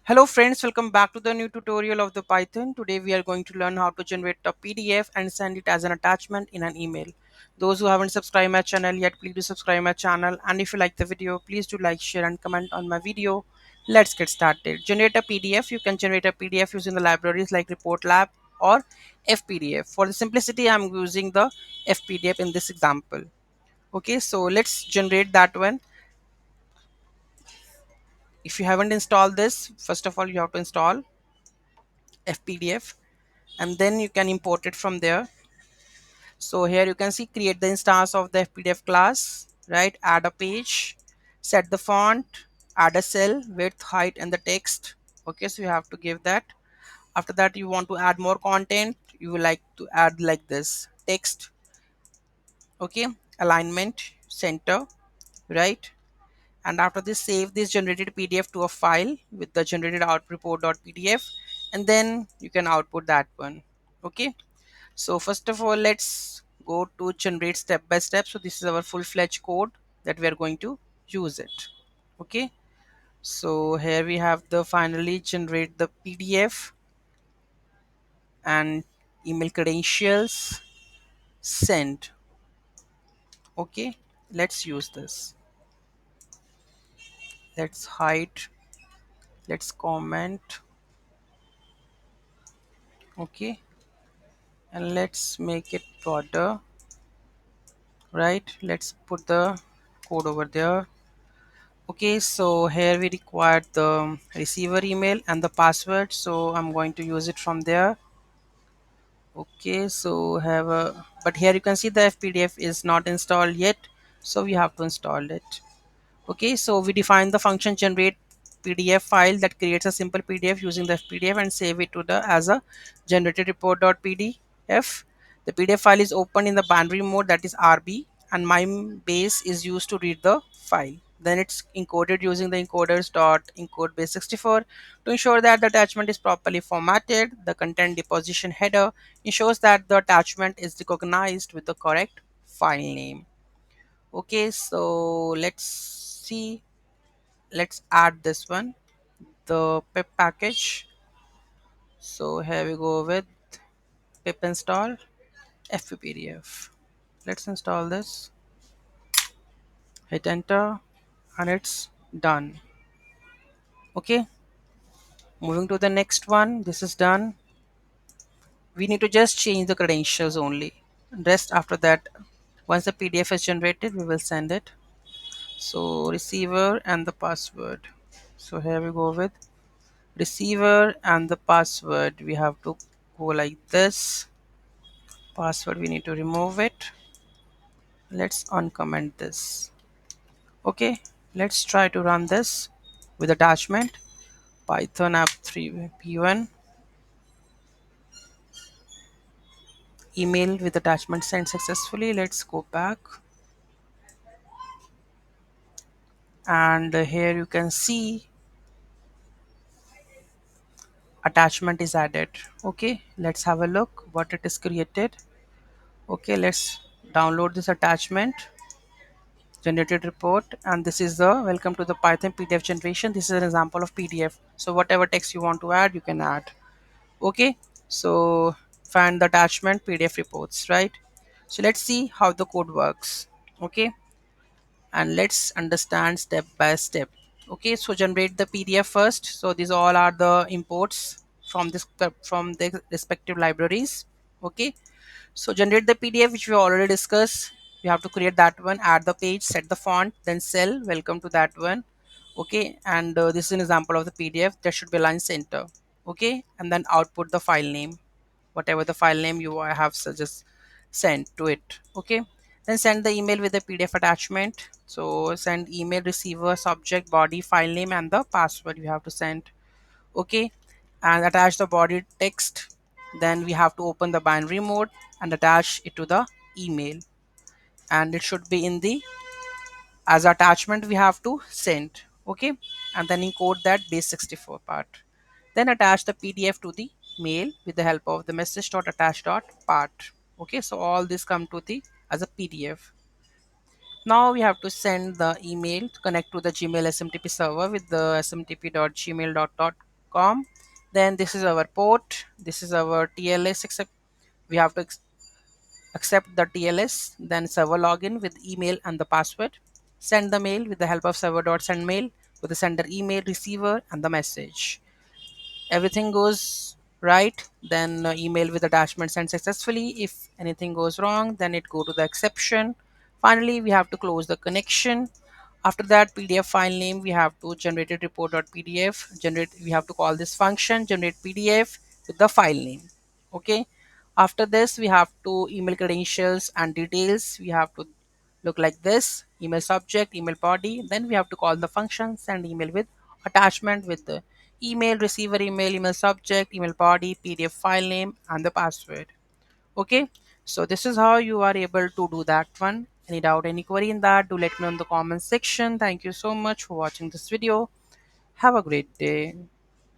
Hello friends, welcome back to the new tutorial of the Python. Today we are going to learn how to generate a PDF and send it as an attachment in an email. Those who haven't subscribed my channel yet, please do subscribe my channel, and if you like the video, please do like, share and comment on my video. Let's get started. Generate a PDF. You can generate a PDF using the libraries like Report Lab or FPDF. For the simplicity, I'm using the FPDF in this example. Okay, so let's generate that one. If you haven't installed this, first of all you have to install FPDF and then you can import it from there. So here you can see create the instance of the FPDF class, right? Add a page, set the font, add a cell, width, height and the text. Okay, so you have to give that. After that you want to add more content, you will like to add like this text. Okay, alignment, center, right? And after this, save this generated PDF to a file with the generated out report.pdf, and then you can output that one. Okay, so first of all, let's go to generate step by step. So this is our full-fledged code that we are going to use it. Okay, so here we have the finally generate the PDF and email credentials, send. Okay, let's use this. Let's hide, let's comment. Okay, and let's make it broader, right? Let's put the code over there. Okay, so here we require the receiver email and the password, so I'm going to use it from there. Okay, so have a, but here you can see the FPDF is not installed yet, so we have to install it. Okay, so we define the function generate PDF file that creates a simple PDF using the FPDF and save it to the as a generated report.pdf. The PDF file is opened in the binary mode, that is RB, and MIME base is used to read the file. Then it's encoded using the encoders dot encode base 64 to ensure that the attachment is properly formatted. The content deposition header ensures that the attachment is recognized with the correct file name. Okay, so let's see, let's add this one, the pip package. So here we go with pip install fppdf. Let's install this, hit enter, and it's done. Okay, moving to the next one. This is done. We need to just change the credentials only. Rest after that, once the PDF is generated, we will send it. So receiver and the password. So here we go with receiver and the password. We have to go like this. Password, we need to remove it. Let's uncomment this. Okay, let's try to run this with attachment python app 3 p1 email with attachment sent successfully. Let's go back, and here you can see attachment is added. Okay, let's have a look what it is created. Okay, let's download this attachment, generated report, and this is the welcome to the Python PDF generation. This is an example of PDF, so whatever text you want to add, you can add. Okay, so find the attachment PDF reports, right? So let's see how the code works. Okay, and let's understand step by step. Okay, so generate the PDF first. So these all are the imports from this from the respective libraries. Okay, so generate the PDF, which we already discussed. You have to create that one, add the page, set the font, then cell, welcome to that one. Okay, and this is an example of the PDF that should be aligned center. Okay, and then output the file name, whatever the file name you have just sent to it. Okay, then send the email with the PDF attachment. So send email receiver subject body file name and the password you have to send. Okay, and attach the body text. Then we have to open the binary mode and attach it to the email, and it should be in the as attachment we have to send. Okay, and then encode that base 64 part, then attach the PDF to the mail with the help of the message.attach.part. Okay, so all this come to the as a PDF. Now we have to send the email to connect to the Gmail SMTP server with the smtp.gmail.com com. Then this is our port, this is our TLS, except we have to accept the TLS, then server login with email and the password. Send the mail with the help of server.sendMail with the sender email, receiver, and the message. Everything goes right, then email with attachment sent successfully. If anything goes wrong, then it go to the exception. Finally, we have to close the connection. After that, PDF file name, we have to generate report.pdf. Generate, we have to call this function generate PDF with the file name. Okay. After this, we have to email credentials and details. We have to look like this: email subject, email body. Then we have to call the function send email with attachment with the email, receiver email, email subject, email body, PDF file name, and the password. Okay, so this is how you are able to do that one. Any doubt, any query in that, do let me know in the comment section. Thank you so much for watching this video. Have a great day.